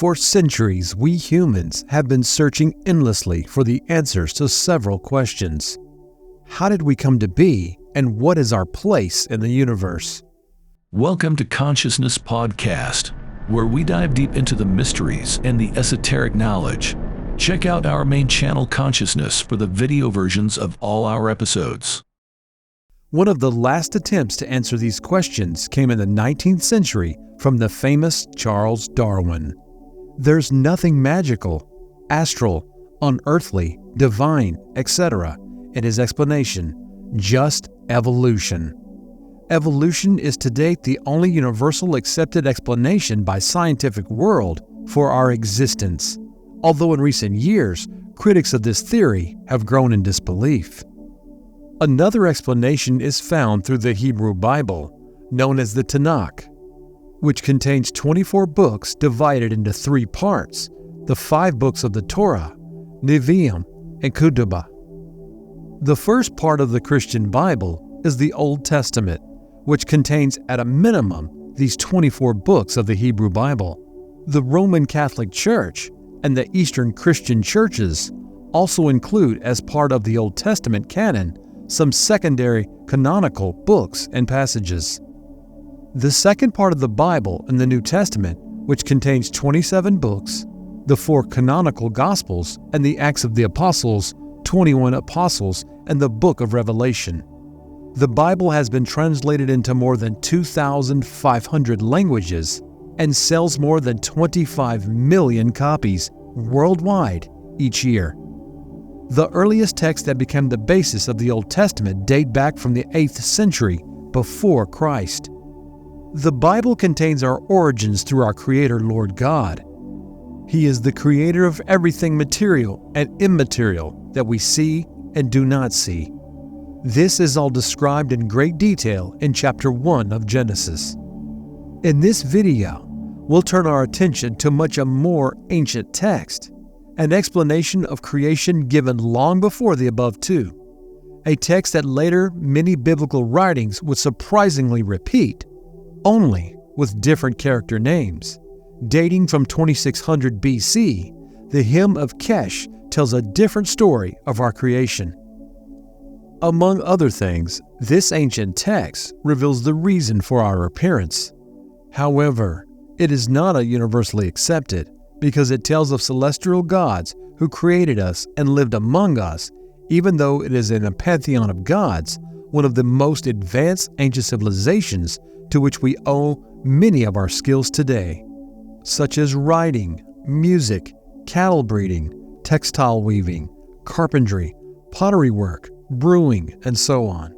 For centuries, we humans have been searching endlessly for the answers to several questions. How did we come to be, and what is our place in the universe? Welcome to Consciousness Podcast, where we dive deep into the mysteries and the esoteric knowledge. Check out our main channel, Consciousness, for the video versions of all our episodes. One of the last attempts to answer these questions came in the 19th century from the famous Charles Darwin. There's nothing magical, astral, unearthly, divine, etc. in his explanation, just evolution. Evolution is to date the only universal accepted explanation by scientific world for our existence, although in recent years, critics of this theory have grown in disbelief. Another explanation is found through the Hebrew Bible, known as the Tanakh, which contains 24 books divided into 3 parts, the 5 books of the Torah, Nevi'im, and Ketubah. The first part of the Christian Bible is the Old Testament, which contains at a minimum these 24 books of the Hebrew Bible. The Roman Catholic Church and the Eastern Christian churches also include as part of the Old Testament canon some secondary canonical books and passages. The second part of the Bible in the New Testament, which contains 27 books, the 4 canonical Gospels, and the Acts of the Apostles, 21 apostles, and the Book of Revelation. The Bible has been translated into more than 2,500 languages and sells more than 25 million copies worldwide each year. The earliest texts that became the basis of the Old Testament date back from the 8th century before Christ. The Bible contains our origins through our Creator, Lord God. He is the creator of everything material and immaterial that we see and do not see. This is all described in great detail in chapter 1 of Genesis. In this video, we'll turn our attention to much a more ancient text, an explanation of creation given long before the above two, a text that later many biblical writings would surprisingly repeat, only with different character names. Dating from 2600 BC, the Hymn of Kesh tells a different story of our creation. Among other things, this ancient text reveals the reason for our appearance. However, it is not a universally accepted because it tells of celestial gods who created us and lived among us, even though it is in a pantheon of gods, one of the most advanced ancient civilizations to which we owe many of our skills today, such as writing, music, cattle breeding, textile weaving, carpentry, pottery work, brewing, and so on.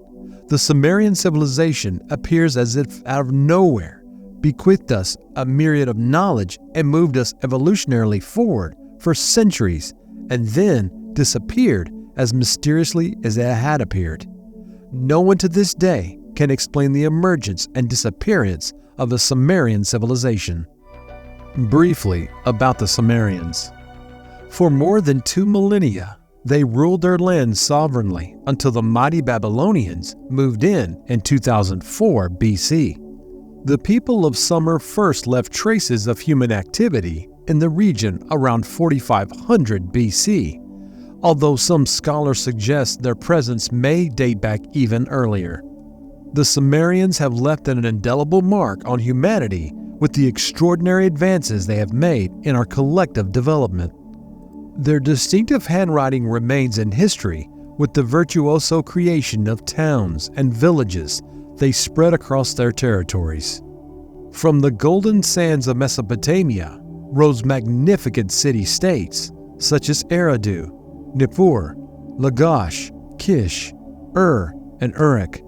The Sumerian civilization appears as if out of nowhere bequeathed us a myriad of knowledge and moved us evolutionarily forward for centuries and then disappeared as mysteriously as it had appeared. No one to this day can explain the emergence and disappearance of the Sumerian civilization. Briefly about the Sumerians. For more than 2 millennia, they ruled their land sovereignly until the mighty Babylonians moved in 2004 BC. The people of Sumer first left traces of human activity in the region around 4500 BC, although some scholars suggest their presence may date back even earlier. The Sumerians have left an indelible mark on humanity with the extraordinary advances they have made in our collective development. Their distinctive handwriting remains in history with the virtuoso creation of towns and villages they spread across their territories. From the golden sands of Mesopotamia rose magnificent city-states such as Eridu, Nippur, Lagash, Kish, and Uruk.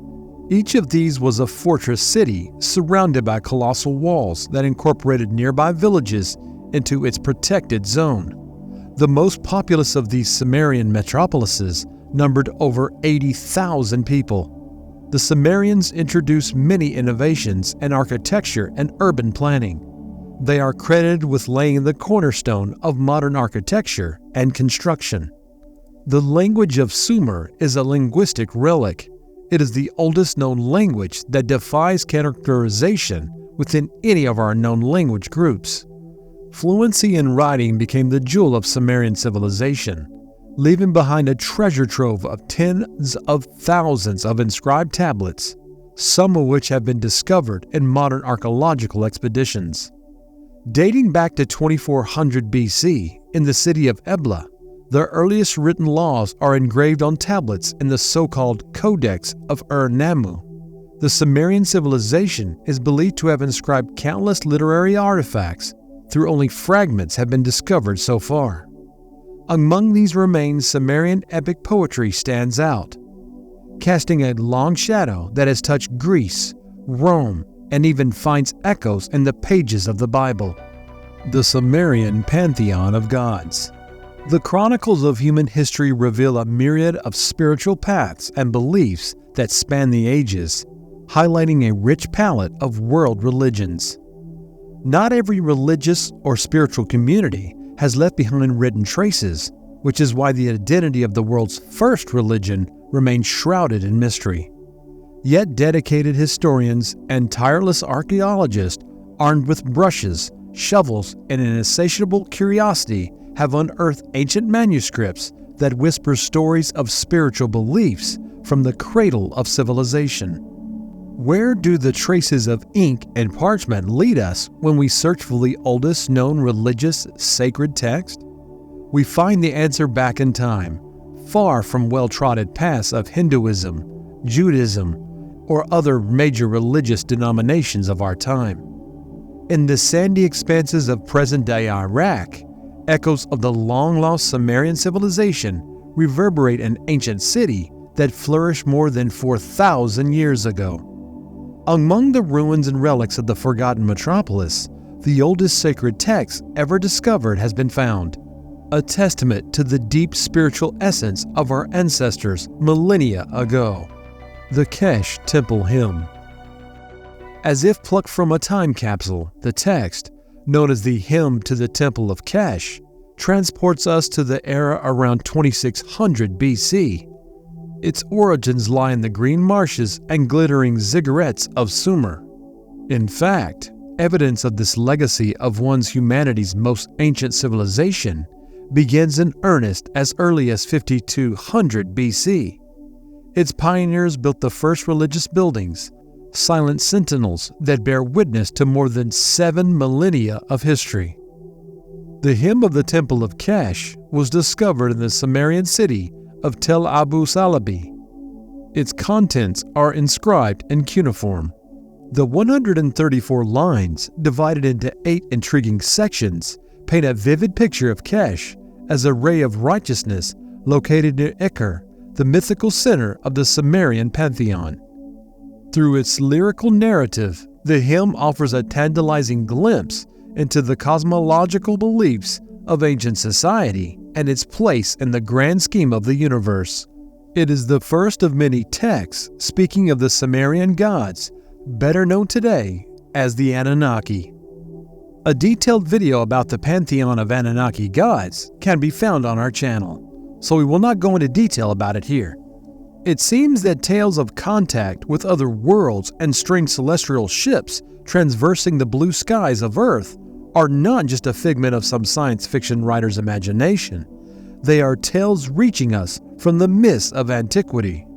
Each of these was a fortress city surrounded by colossal walls that incorporated nearby villages into its protected zone. The most populous of these Sumerian metropolises numbered over 80,000 people. The Sumerians introduced many innovations in architecture and urban planning. They are credited with laying the cornerstone of modern architecture and construction. The language of Sumer is a linguistic relic. It is the oldest known language that defies characterization within any of our known language groups. Fluency in writing became the jewel of Sumerian civilization, leaving behind a treasure trove of tens of thousands of inscribed tablets, some of which have been discovered in modern archaeological expeditions. Dating back to 2400 BC in the city of Ebla, the earliest written laws are engraved on tablets in the so-called Codex of Ur-Nammu. The Sumerian civilization is believed to have inscribed countless literary artifacts, though only fragments have been discovered so far. Among these remains, Sumerian epic poetry stands out, casting a long shadow that has touched Greece, Rome, and even finds echoes in the pages of the Bible. The Sumerian Pantheon of Gods. The chronicles of human history reveal a myriad of spiritual paths and beliefs that span the ages, highlighting a rich palette of world religions. Not every religious or spiritual community has left behind written traces, which is why the identity of the world's first religion remains shrouded in mystery. Yet dedicated historians and tireless archaeologists, armed with brushes, shovels, and an insatiable curiosity, have unearthed ancient manuscripts that whisper stories of spiritual beliefs from the cradle of civilization. Where do the traces of ink and parchment lead us when we search for the oldest known religious sacred text? We find the answer back in time, far from well-trodden paths of Hinduism, Judaism, or other major religious denominations of our time. In the sandy expanses of present-day Iraq, echoes of the long-lost Sumerian civilization reverberate an ancient city that flourished more than 4,000 years ago. Among the ruins and relics of the forgotten metropolis, the oldest sacred text ever discovered has been found, a testament to the deep spiritual essence of our ancestors millennia ago. The Kesh Temple Hymn. As if plucked from a time capsule, the text, known as the Hymn to the Temple of Kesh, transports us to the era around 2600 BC. Its origins lie in the green marshes and glittering ziggurats of Sumer. In fact, evidence of this legacy of humanity's most ancient civilization begins in earnest as early as 5200 BC. Its pioneers built the first religious buildings, silent sentinels that bear witness to more than 7 millennia of history. The Hymn of the Temple of Kesh was discovered in the Sumerian city of Tel Abu Salabi. Its contents are inscribed in cuneiform. The 134 lines, divided into 8 intriguing sections, paint a vivid picture of Kesh as a ray of righteousness located near Ekkur, the mythical center of the Sumerian pantheon. Through its lyrical narrative, the hymn offers a tantalizing glimpse into the cosmological beliefs of ancient society and its place in the grand scheme of the universe. It is the first of many texts speaking of the Sumerian gods, better known today as the Anunnaki. A detailed video about the pantheon of Anunnaki gods can be found on our channel, so we will not go into detail about it here. It seems that tales of contact with other worlds and strange celestial ships transversing the blue skies of Earth are not just a figment of some science fiction writer's imagination. They are tales reaching us from the mists of antiquity.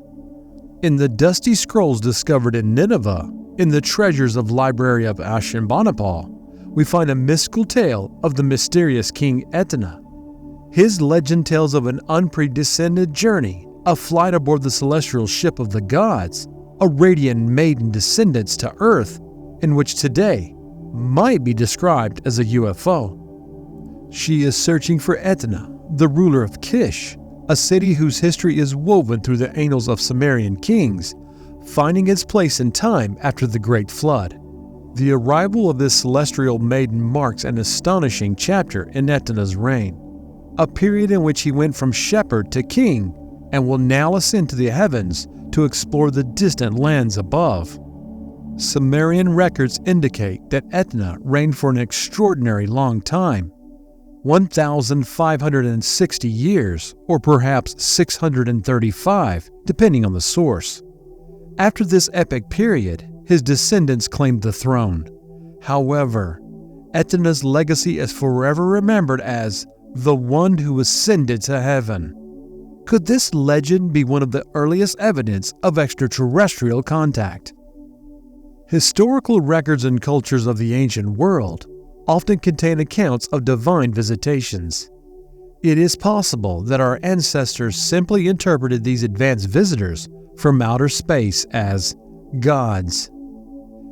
In the dusty scrolls discovered in Nineveh, in the treasures of Library of Ashurbanipal, we find a mystical tale of the mysterious King Etna. His legend tells of an unprecedented journey, a flight aboard the celestial ship of the gods, a radiant maiden descendants to Earth, in which today might be described as a UFO. She is searching for Etna, the ruler of Kish, a city whose history is woven through the annals of Sumerian kings, finding its place in time after the Great Flood. The arrival of this celestial maiden marks an astonishing chapter in Etna's reign, a period in which he went from shepherd to king and will now ascend to the heavens to explore the distant lands above. Sumerian records indicate that Etna reigned for an extraordinary long time, 1,560 years, or perhaps 635, depending on the source. After this epic period, his descendants claimed the throne. However, Etna's legacy is forever remembered as the one who ascended to heaven. Could this legend be one of the earliest evidence of extraterrestrial contact? Historical records and cultures of the ancient world often contain accounts of divine visitations. It is possible that our ancestors simply interpreted these advanced visitors from outer space as gods.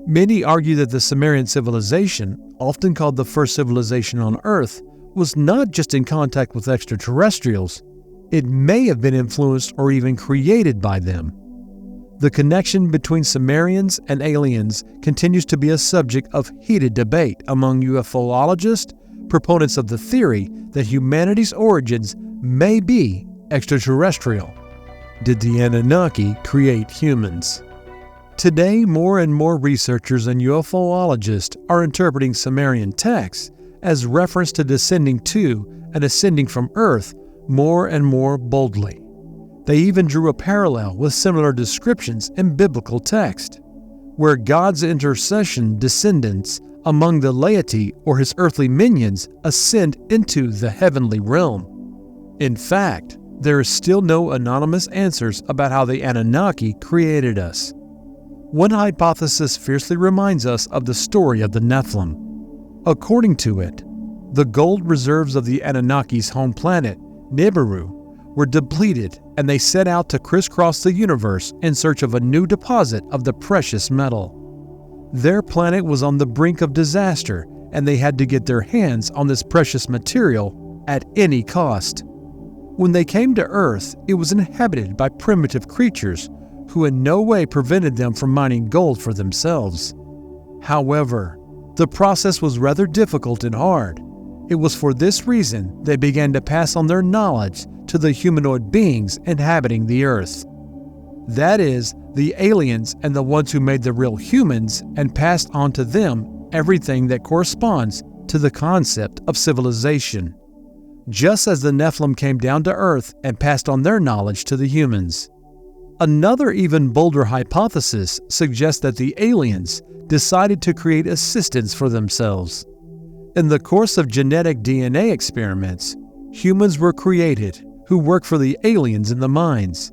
Many argue that the Sumerian civilization, often called the first civilization on Earth, was not just in contact with extraterrestrials. It may have been influenced or even created by them. The connection between Sumerians and aliens continues to be a subject of heated debate among ufologists, proponents of the theory that humanity's origins may be extraterrestrial. Did the Anunnaki create humans? Today, more and more researchers and ufologists are interpreting Sumerian texts as reference to descending to and ascending from Earth more and more boldly. They even drew a parallel with similar descriptions in biblical text, where God's intercession descendants among the laity or his earthly minions ascend into the heavenly realm. In fact, there is still no anonymous answers about how the Anunnaki created us. One hypothesis fiercely reminds us of the story of the Nephilim. According to it, the gold reserves of the Anunnaki's home planet, Nibiru, were depleted, and they set out to crisscross the universe in search of a new deposit of the precious metal. Their planet was on the brink of disaster, and they had to get their hands on this precious material at any cost. When they came to Earth, it was inhabited by primitive creatures who in no way prevented them from mining gold for themselves. However, the process was rather difficult and hard. It was for this reason they began to pass on their knowledge to the humanoid beings inhabiting the Earth. That is, the aliens and the ones who made the real humans, and passed on to them everything that corresponds to the concept of civilization, just as the Nephilim came down to Earth and passed on their knowledge to the humans. Another even bolder hypothesis suggests that the aliens decided to create assistants for themselves. In the course of genetic DNA experiments, humans were created who worked for the aliens in the mines.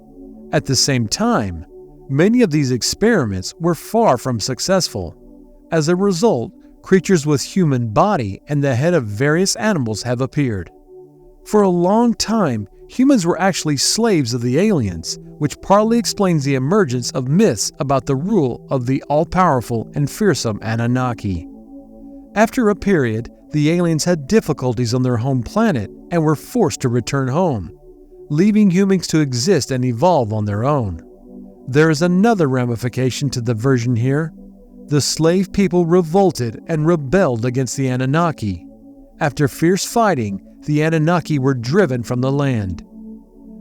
At the same time, many of these experiments were far from successful. As a result, creatures with human body and the head of various animals have appeared. For a long time, humans were actually slaves of the aliens, which partly explains the emergence of myths about the rule of the all-powerful and fearsome Anunnaki. After a period, the aliens had difficulties on their home planet and were forced to return home, leaving humans to exist and evolve on their own. There is another ramification to the version here. The slave people revolted and rebelled against the Anunnaki. After fierce fighting, the Anunnaki were driven from the land.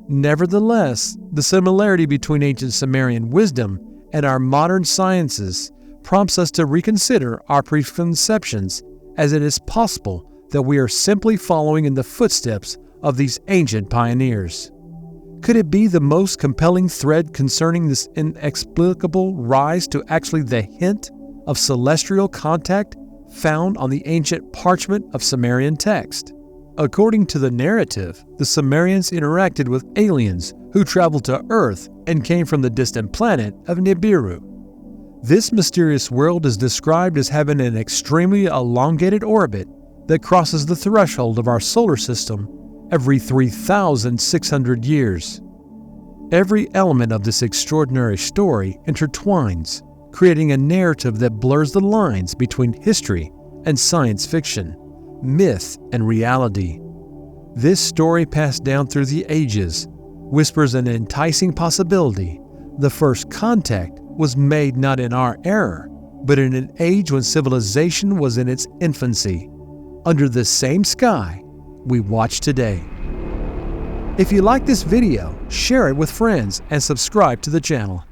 Nevertheless, the similarity between ancient Sumerian wisdom and our modern sciences prompts us to reconsider our preconceptions, as it is possible that we are simply following in the footsteps of these ancient pioneers. Could it be the most compelling thread concerning this inexplicable rise to actually the hint of celestial contact found on the ancient parchment of Sumerian text? According to the narrative, the Sumerians interacted with aliens who traveled to Earth and came from the distant planet of Nibiru. This mysterious world is described as having an extremely elongated orbit that crosses the threshold of our solar system every 3,600 years. Every element of this extraordinary story intertwines, creating a narrative that blurs the lines between history and science fiction, myth and reality. This story, passed down through the ages, whispers an enticing possibility. The first contact was made not in our era, but in an age when civilization was in its infancy, under the same sky we watch today. If you like this video, share it with friends and subscribe to the channel.